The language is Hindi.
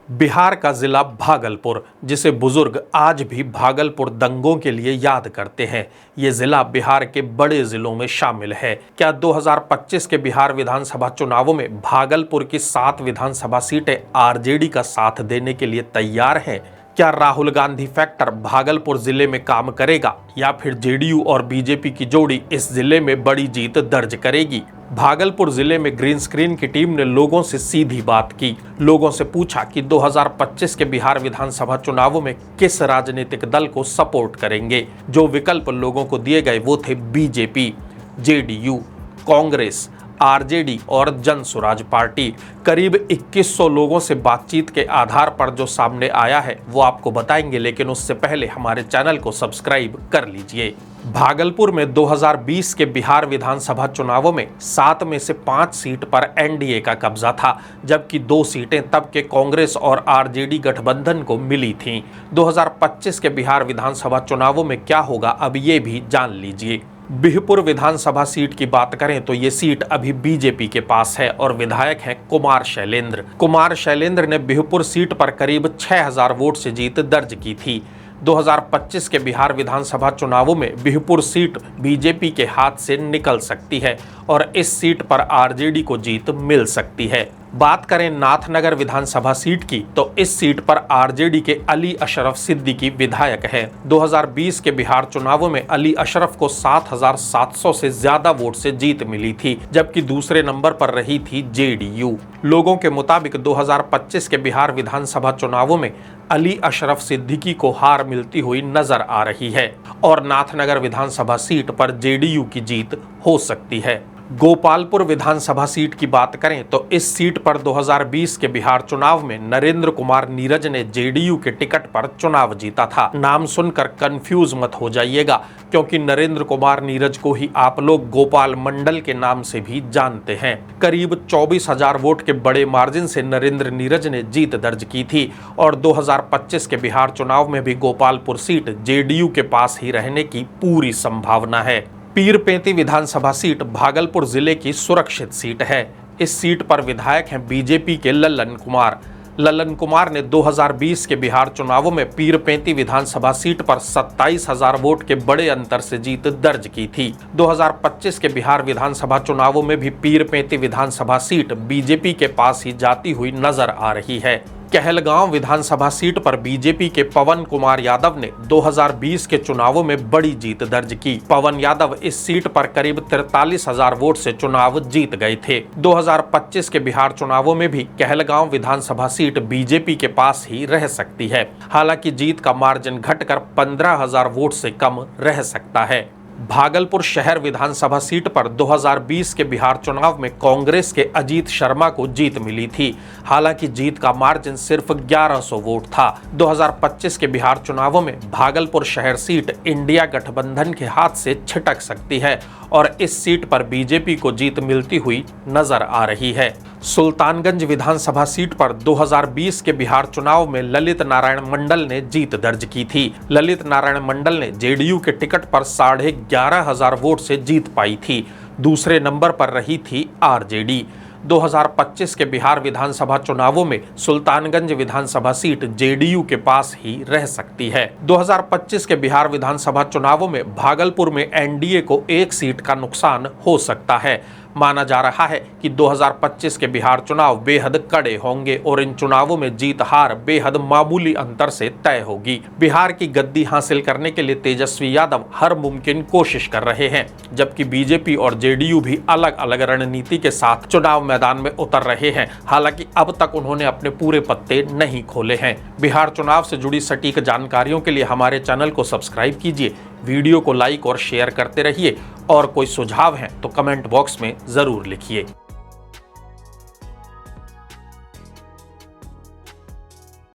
बिहार का जिला भागलपुर, जिसे बुजुर्ग आज भी भागलपुर दंगों के लिए याद करते हैं, ये जिला बिहार के बड़े जिलों में शामिल है। क्या 2025 के बिहार विधानसभा चुनावों में भागलपुर की 7 विधानसभा सीटें आरजेडी का साथ देने के लिए तैयार हैं? क्या राहुल गांधी फैक्टर भागलपुर जिले में काम करेगा या फिर जेडीयू और बीजेपी की जोड़ी इस जिले में बड़ी जीत दर्ज करेगी? भागलपुर जिले में ग्रीन स्क्रीन की टीम ने लोगों से सीधी बात की। लोगों से पूछा कि 2025 के बिहार विधानसभा चुनावों में किस राजनीतिक दल को सपोर्ट करेंगे। जो विकल्प लोगों को दिए गए वो थे बीजेपी, जेडीयू, कांग्रेस, आरजेडी और जन स्वराज पार्टी। करीब 2100 लोगों से बातचीत के आधार पर जो सामने आया है वो आपको बताएंगे, लेकिन उससे पहले हमारे चैनल को सब्सक्राइब कर लीजिए। भागलपुर में 2020 के बिहार विधानसभा चुनावों में 7 में से 5 सीट पर एनडीए का कब्जा था, जबकि 2 सीटें तब के कांग्रेस और आरजेडी गठबंधन को मिली थीं। 2025 के बिहार विधानसभा चुनावों में क्या होगा, अब ये भी जान लीजिए। बिहपुर विधानसभा सीट की बात करें तो ये सीट अभी बीजेपी के पास है और विधायक हैं कुमार शैलेंद्र। कुमार शैलेंद्र ने बिहपुर सीट पर करीब 6000 वोट से जीत दर्ज की थी। 2025 के बिहार विधानसभा चुनावों में बिहपुर सीट बीजेपी के हाथ से निकल सकती है और इस सीट पर आरजेडी को जीत मिल सकती है। बात करें नाथनगर विधानसभा सीट की तो इस सीट पर आरजेडी के अली अशरफ सिद्दीकी विधायक है। 2020 के बिहार चुनावों में अली अशरफ को 7700 से ज्यादा वोट से जीत मिली थी, जबकि दूसरे नंबर पर रही थी जेडीयू। लोगों के मुताबिक 2025 के बिहार विधानसभा चुनावों में अली अशरफ सिद्दीकी को हार मिलती हुई नजर आ रही है और नाथनगर विधानसभा सीट पर जेडीयू की जीत हो सकती है। गोपालपुर विधानसभा सीट की बात करें तो इस सीट पर 2020 के बिहार चुनाव में नरेंद्र कुमार नीरज ने जेडीयू के टिकट पर चुनाव जीता था। नाम सुनकर कंफ्यूज मत हो जाइएगा, क्योंकि नरेंद्र कुमार नीरज को ही आप लोग गोपाल मंडल के नाम से भी जानते हैं। करीब 24,000 वोट के बड़े मार्जिन से नरेंद्र नीरज ने जीत दर्ज की थी और 2025 के बिहार चुनाव में भी गोपालपुर सीट जेडीयू के पास ही रहने की पूरी संभावना है। पीरपेंती विधानसभा सीट भागलपुर जिले की सुरक्षित सीट है। इस सीट पर विधायक हैं बीजेपी के ललन कुमार। ललन कुमार ने 2020 के बिहार चुनावों में पीरपेंती विधानसभा सीट पर 27,000 वोट के बड़े अंतर से जीत दर्ज की थी। 2025 के बिहार विधानसभा चुनावों में भी पीरपेंती विधानसभा सीट बीजेपी के पास ही जाती हुई नजर आ रही है। कहलगांव विधानसभा सीट पर बीजेपी के पवन कुमार यादव ने 2020 के चुनावों में बड़ी जीत दर्ज की। पवन यादव इस सीट पर करीब 43,000 वोट से चुनाव जीत गए थे। 2025 के बिहार चुनावों में भी कहलगांव विधानसभा सीट बीजेपी के पास ही रह सकती है। हालांकि जीत का मार्जिन घटकर 15,000 वोट से कम रह सकता है। भागलपुर शहर विधानसभा सीट पर 2020 के बिहार चुनाव में कांग्रेस के अजीत शर्मा को जीत मिली थी। हालांकि जीत का मार्जिन सिर्फ 1100 वोट था। 2025 के बिहार चुनावों में भागलपुर शहर सीट इंडिया गठबंधन के हाथ से छिटक सकती है और इस सीट पर बीजेपी को जीत मिलती हुई नजर आ रही है। सुल्तानगंज विधानसभा सीट पर 2020 के बिहार चुनाव में ललित नारायण मंडल ने जीत दर्ज की थी। ललित नारायण मंडल ने जेडीयू के टिकट पर 11,500 वोट से जीत पाई थी। दूसरे नंबर पर रही थी आरजेडी। 2025 के बिहार विधानसभा चुनावों में सुल्तानगंज विधानसभा सीट जेडीयू के पास ही रह सकती है। 2025 के बिहार विधानसभा चुनावों में भागलपुर में एनडीए को 1 सीट का नुकसान हो सकता है। माना जा रहा है कि 2025 के बिहार चुनाव बेहद कड़े होंगे और इन चुनावों में जीत हार बेहद मामूली अंतर से तय होगी। बिहार की गद्दी हासिल करने के लिए तेजस्वी यादव हर मुमकिन कोशिश कर रहे हैं, जबकि बीजेपी और जेडीयू भी अलग अलग रणनीति के साथ चुनाव मैदान में उतर रहे हैं। हालांकि अब तक उन्होंने अपने पूरे पत्ते नहीं खोले हैं। बिहार चुनाव से जुड़ी सटीक जानकारियों के लिए हमारे चैनल को सब्सक्राइब कीजिए, वीडियो को लाइक और शेयर करते रहिए और कोई सुझाव है तो कमेंट बॉक्स में जरूर लिखिए।